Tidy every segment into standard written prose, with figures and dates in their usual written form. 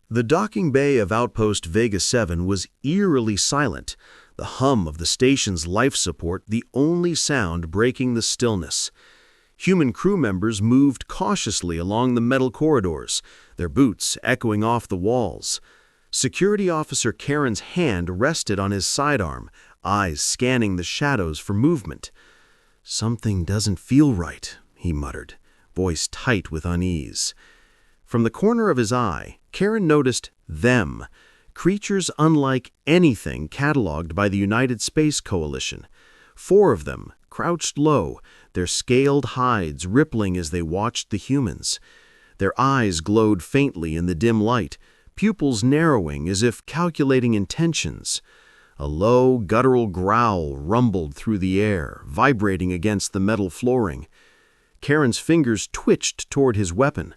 The docking bay of Outpost Vega 7 was eerily silent, the hum of the station's life support the only sound breaking the stillness. Human crew members moved cautiously along the metal corridors, their boots echoing off the walls. Security Officer Karen's hand rested on his sidearm, eyes scanning the shadows for movement. "Something doesn't feel right," he muttered, voice tight with unease. From the corner of his eye, Karen noticed them, creatures unlike anything cataloged by the United Space Coalition. 4 of them, crouched low, their scaled hides rippling as they watched the humans. Their eyes glowed faintly in the dim light, pupils narrowing as if calculating intentions. A low, guttural growl rumbled through the air, vibrating against the metal flooring. Karen's fingers twitched toward his weapon.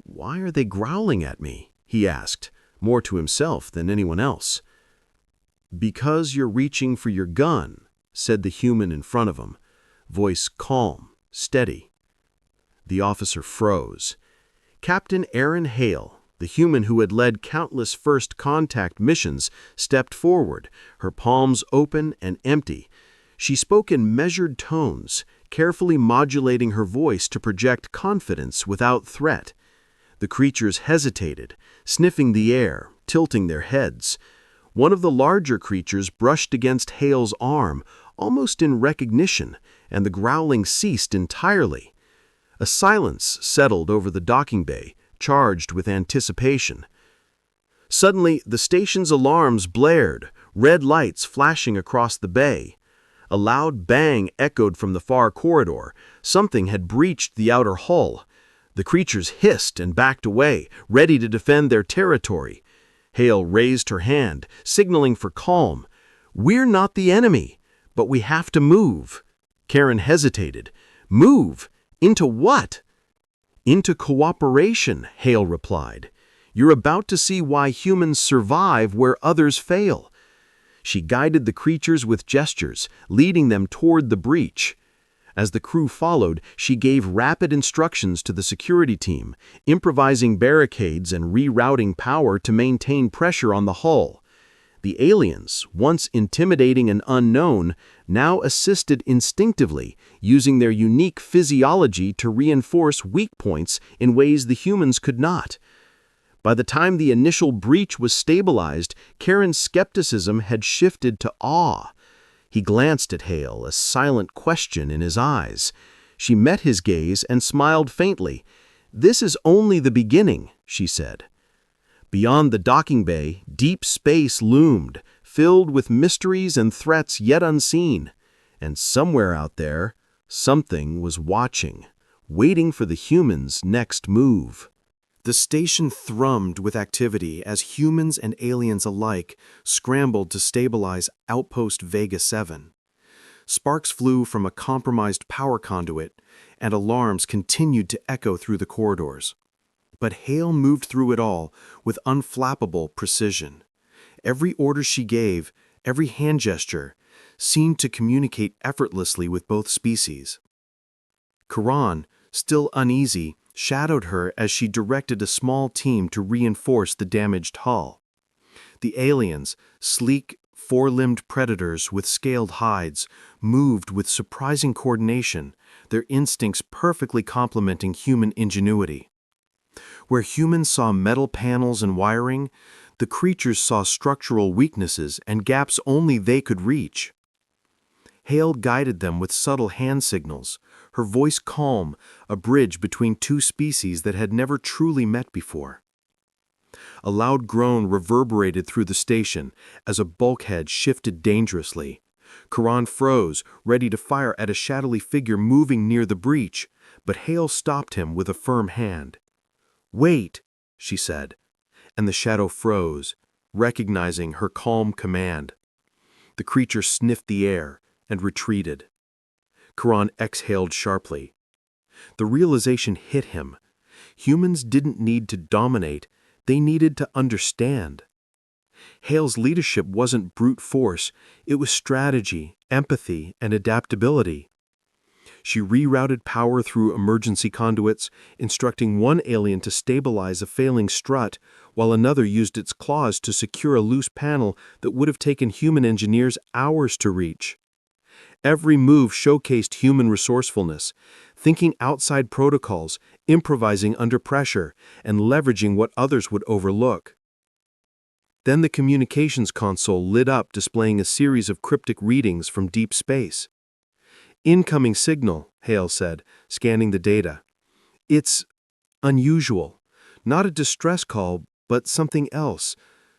"Why are they growling at me?" he asked, more to himself than anyone else. "Because you're reaching for your gun," said the human in front of him, voice calm, steady. The officer froze. Captain Aaron Hale, the human who had led countless first contact missions, stepped forward, her palms open and empty. She spoke in measured tones, carefully modulating her voice to project confidence without threat. The creatures hesitated, sniffing the air, tilting their heads. One of the larger creatures brushed against Hale's arm, almost in recognition, and the growling ceased entirely. A silence settled over the docking bay, charged with anticipation. Suddenly, the station's alarms blared, red lights flashing across the bay. A loud bang echoed from the far corridor. Something had breached the outer hull. The creatures hissed and backed away, ready to defend their territory. Hale raised her hand, signaling for calm. "We're not the enemy, but we have to move." Karen hesitated. "Move? Into what?" "Into cooperation," Hale replied. "You're about to see why humans survive where others fail." She guided the creatures with gestures, leading them toward the breach. As the crew followed, she gave rapid instructions to the security team, improvising barricades and rerouting power to maintain pressure on the hull. The aliens, once intimidating and unknown, now assisted instinctively, using their unique physiology to reinforce weak points in ways the humans could not. By the time the initial breach was stabilized, Karen's skepticism had shifted to awe. He glanced at Hale, a silent question in his eyes. She met his gaze and smiled faintly. "This is only the beginning," she said. Beyond the docking bay, deep space loomed, filled with mysteries and threats yet unseen. And somewhere out there, something was watching, waiting for the humans' next move. The station thrummed with activity as humans and aliens alike scrambled to stabilize Outpost Vega 7. Sparks flew from a compromised power conduit, and alarms continued to echo through the corridors. But Hale moved through it all with unflappable precision. Every order she gave, every hand gesture, seemed to communicate effortlessly with both species. Karan, still uneasy, shadowed her as she directed a small team to reinforce the damaged hull. The aliens, sleek, four-limbed predators with scaled hides, moved with surprising coordination, their instincts perfectly complementing human ingenuity. Where humans saw metal panels and wiring, the creatures saw structural weaknesses and gaps only they could reach. Hale guided them with subtle hand signals, her voice calm, a bridge between two species that had never truly met before. A loud groan reverberated through the station as a bulkhead shifted dangerously. Karan froze, ready to fire at a shadowy figure moving near the breach, but Hale stopped him with a firm hand. "Wait," she said, and the shadow froze, recognizing her calm command. The creature sniffed the air and retreated. Karan exhaled sharply. The realization hit him. Humans didn't need to dominate, they needed to understand. Hale's leadership wasn't brute force, it was strategy, empathy, and adaptability. She rerouted power through emergency conduits, instructing one alien to stabilize a failing strut, while another used its claws to secure a loose panel that would have taken human engineers hours to reach. Every move showcased human resourcefulness, thinking outside protocols, improvising under pressure, and leveraging what others would overlook. Then the communications console lit up, displaying a series of cryptic readings from deep space. "Incoming signal," Hale said, scanning the data. "It's unusual. Not a distress call, but something else.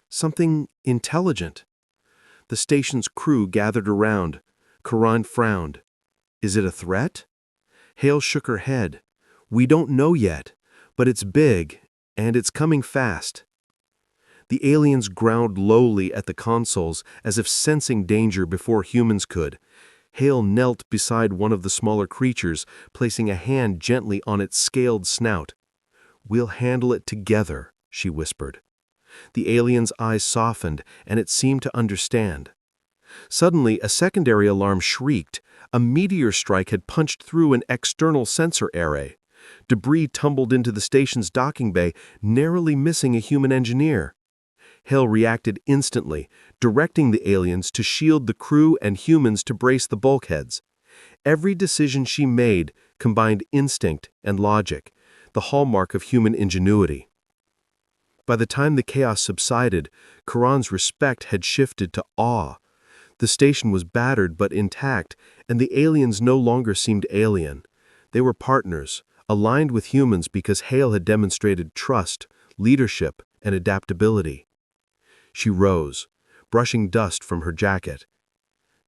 Something intelligent." The station's crew gathered around. Karan frowned. "Is it a threat?" Hale shook her head. "We don't know yet, but it's big, and it's coming fast." The aliens growled lowly at the consoles, as if sensing danger before humans could. Hale knelt beside one of the smaller creatures, placing a hand gently on its scaled snout. "We'll handle it together," she whispered. The alien's eyes softened, and it seemed to understand. Suddenly, a secondary alarm shrieked. A meteor strike had punched through an external sensor array. Debris tumbled into the station's docking bay, narrowly missing a human engineer. Hale reacted instantly, directing the aliens to shield the crew and humans to brace the bulkheads. Every decision she made combined instinct and logic, the hallmark of human ingenuity. By the time the chaos subsided, Karan's respect had shifted to awe. The station was battered but intact, and the aliens no longer seemed alien. They were partners, aligned with humans because Hale had demonstrated trust, leadership, and adaptability. She rose, brushing dust from her jacket.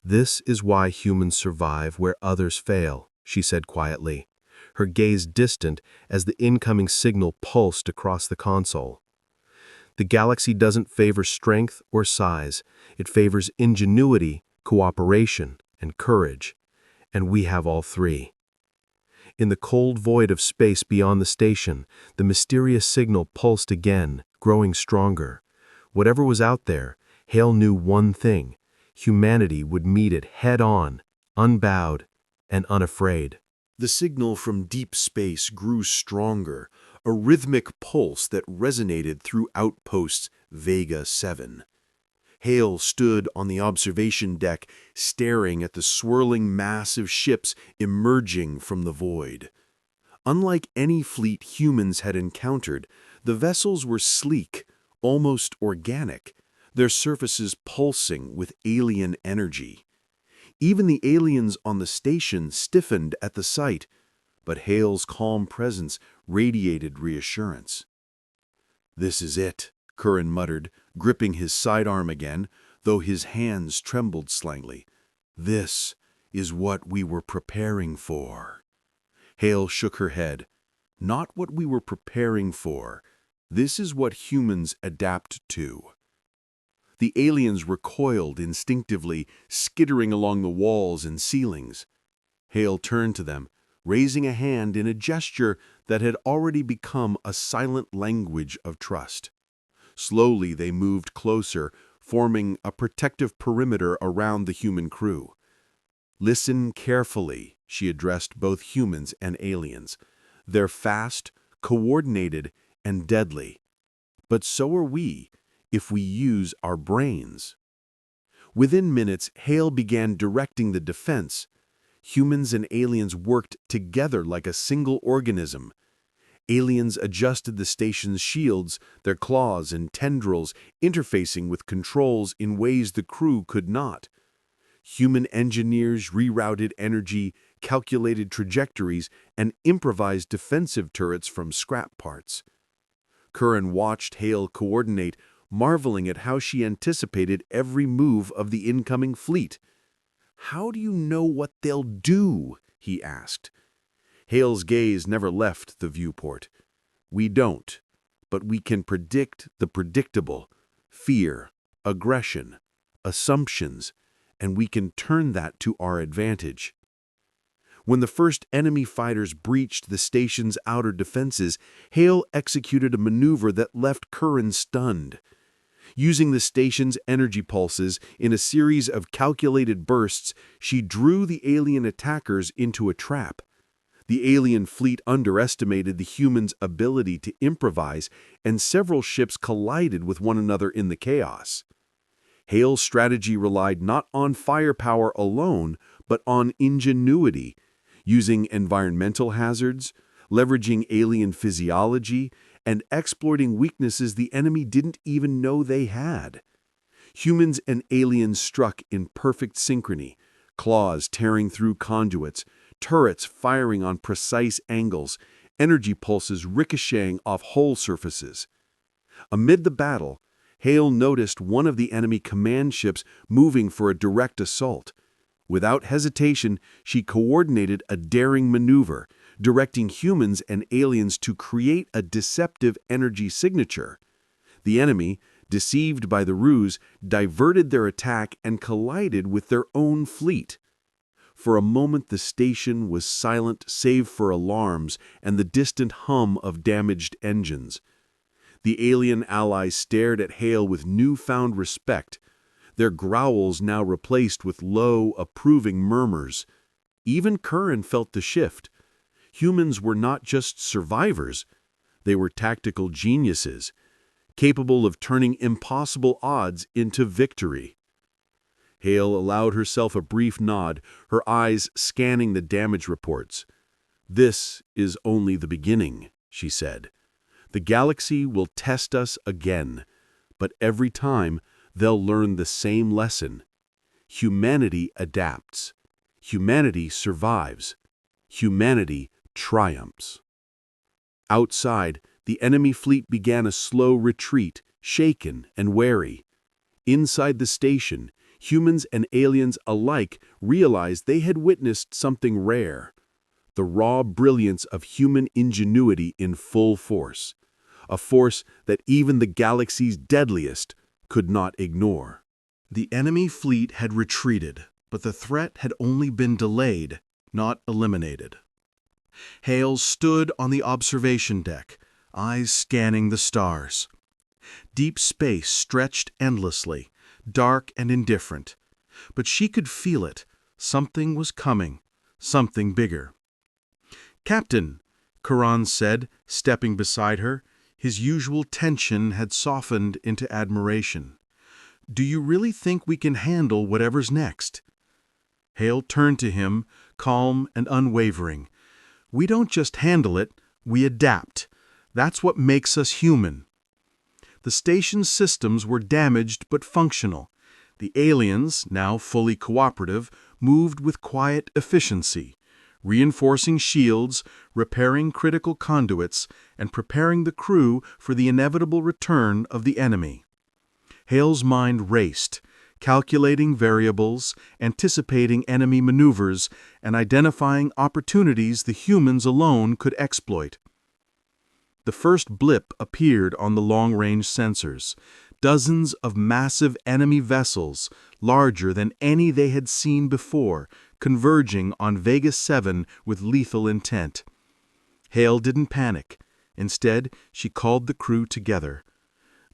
"This is why humans survive where others fail," she said quietly, her gaze distant as the incoming signal pulsed across the console. "The galaxy doesn't favor strength or size. It favors ingenuity, cooperation, and courage. And we have all three." In the cold void of space beyond the station, the mysterious signal pulsed again, growing stronger. Whatever was out there, Hale knew one thing: humanity would meet it head-on, unbowed and unafraid. The signal from deep space grew stronger, a rhythmic pulse that resonated through outposts Vega 7. Hale stood on the observation deck, staring at the swirling mass of ships emerging from the void. Unlike any fleet humans had encountered, the vessels were sleek, almost organic, their surfaces pulsing with alien energy. Even the aliens on the station stiffened at the sight, but Hale's calm presence radiated reassurance. "This is it," Curran muttered, gripping his sidearm again, though his hands trembled slightly. "This is what we were preparing for." Hale shook her head. "Not what we were preparing for. This is what humans adapt to." The aliens recoiled instinctively, skittering along the walls and ceilings. Hale turned to them, raising a hand in a gesture that had already become a silent language of trust. Slowly they moved closer, forming a protective perimeter around the human crew. "Listen carefully," she addressed both humans and aliens. "They're fast, coordinated, and deadly. But so are we, if we use our brains." Within minutes, Hale began directing the defense. Humans and aliens worked together like a single organism. Aliens adjusted the station's shields, their claws and tendrils interfacing with controls in ways the crew could not. Human engineers rerouted energy, calculated trajectories, and improvised defensive turrets from scrap parts. Curran watched Hale coordinate, marveling at how she anticipated every move of the incoming fleet. "How do you know what they'll do?" he asked. Hale's gaze never left the viewport. "We don't, but we can predict the predictable: fear, aggression, assumptions, and we can turn that to our advantage." When the first enemy fighters breached the station's outer defenses, Hale executed a maneuver that left Curran stunned. Using the station's energy pulses in a series of calculated bursts, she drew the alien attackers into a trap. The alien fleet underestimated the humans' ability to improvise, and several ships collided with one another in the chaos. Hale's strategy relied not on firepower alone, but on ingenuity, using environmental hazards, leveraging alien physiology, and exploiting weaknesses the enemy didn't even know they had. Humans and aliens struck in perfect synchrony, claws tearing through conduits, turrets firing on precise angles, energy pulses ricocheting off hull surfaces. Amid the battle, Hale noticed one of the enemy command ships moving for a direct assault. Without hesitation, she coordinated a daring maneuver, directing humans and aliens to create a deceptive energy signature. The enemy, deceived by the ruse, diverted their attack and collided with their own fleet. For a moment the station was silent save for alarms and the distant hum of damaged engines. The alien allies stared at Hale with newfound respect, their growls now replaced with low, approving murmurs. Even Curran felt the shift. Humans were not just survivors, they were tactical geniuses, capable of turning impossible odds into victory. Hale allowed herself a brief nod, her eyes scanning the damage reports. "This is only the beginning," she said. "The galaxy will test us again, but every time they'll learn the same lesson. Humanity adapts. Humanity survives. Humanity triumphs." Outside, the enemy fleet began a slow retreat, shaken and wary. Inside the station, humans and aliens alike realized they had witnessed something rare: the raw brilliance of human ingenuity in full force, a force that even the galaxy's deadliest could not ignore. The enemy fleet had retreated, but the threat had only been delayed, not eliminated. Hale stood on the observation deck, eyes scanning the stars. Deep space stretched endlessly, dark and indifferent. But she could feel it. Something was coming, something bigger. "Captain," Curran said, stepping beside her, his usual tension had softened into admiration. "Do you really think we can handle whatever's next?" Hale turned to him, calm and unwavering. "We don't just handle it, we adapt. That's what makes us human." The station's systems were damaged but functional. The aliens, now fully cooperative, moved with quiet efficiency, reinforcing shields, repairing critical conduits, and preparing the crew for the inevitable return of the enemy. Hale's mind raced, calculating variables, anticipating enemy maneuvers, and identifying opportunities the humans alone could exploit. The first blip appeared on the long-range sensors. Dozens of massive enemy vessels, larger than any they had seen before, converging on Vega 7 with lethal intent. Hale didn't panic. Instead, she called the crew together.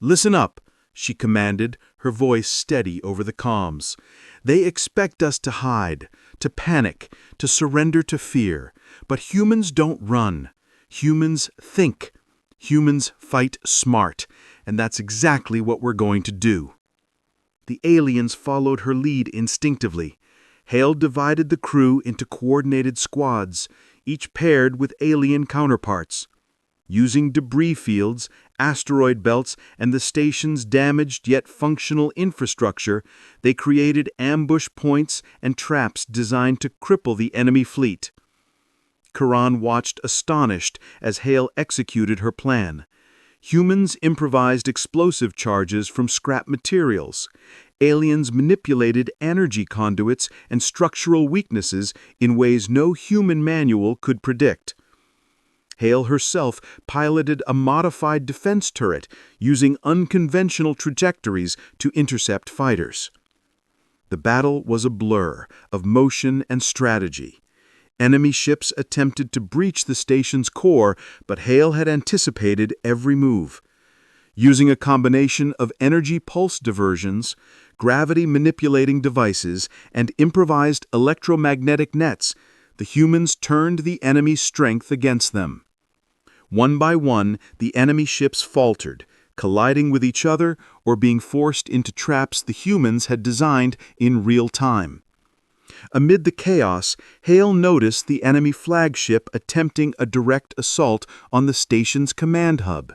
"Listen up," she commanded, her voice steady over the comms. "They expect us to hide, to panic, to surrender to fear. But humans don't run. Humans think. Humans fight smart, and that's exactly what we're going to do." The aliens followed her lead instinctively. Hale divided the crew into coordinated squads, each paired with alien counterparts. Using debris fields, asteroid belts, and the station's damaged yet functional infrastructure, they created ambush points and traps designed to cripple the enemy fleet. Curran watched astonished as Hale executed her plan. Humans improvised explosive charges from scrap materials. Aliens manipulated energy conduits and structural weaknesses in ways no human manual could predict. Hale herself piloted a modified defense turret using unconventional trajectories to intercept fighters. The battle was a blur of motion and strategy. Enemy ships attempted to breach the station's core, but Hale had anticipated every move. Using a combination of energy pulse diversions, gravity-manipulating devices, and improvised electromagnetic nets, The humans turned the enemy's strength against them. One by one, the enemy ships faltered, colliding with each other or being forced into traps the humans had designed in real time. Amid the chaos, Hale noticed the enemy flagship attempting a direct assault on the station's command hub.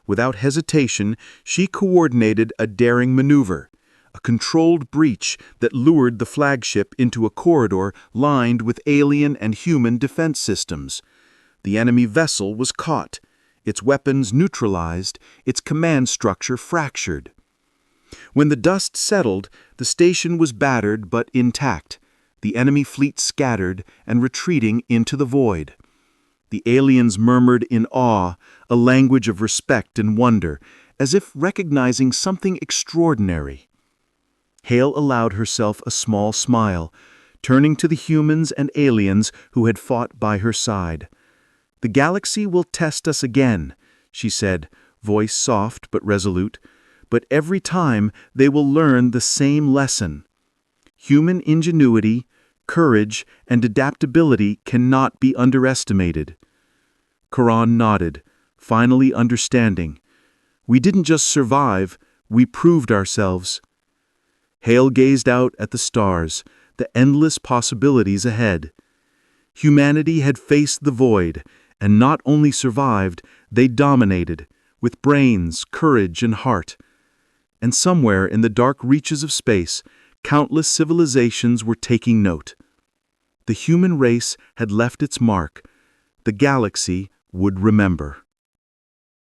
Without hesitation, she coordinated a daring maneuver, a controlled breach that lured the flagship into a corridor lined with alien and human defense systems. The enemy vessel was caught, its weapons neutralized, its command structure fractured. When the dust settled, the station was battered but intact, the enemy fleet scattered and retreating into the void. The aliens murmured in awe, a language of respect and wonder, as if recognizing something extraordinary. Hale allowed herself a small smile, turning to the humans and aliens who had fought by her side. "The galaxy will test us again," she said, voice soft but resolute, "but every time they will learn the same lesson. Human ingenuity, courage, and adaptability cannot be underestimated." Karan nodded, finally understanding. "We didn't just survive, we proved ourselves." Hale gazed out at the stars, the endless possibilities ahead. Humanity had faced the void, and not only survived, they dominated, with brains, courage, and heart. And somewhere in the dark reaches of space, countless civilizations were taking note. The human race had left its mark. The galaxy would remember.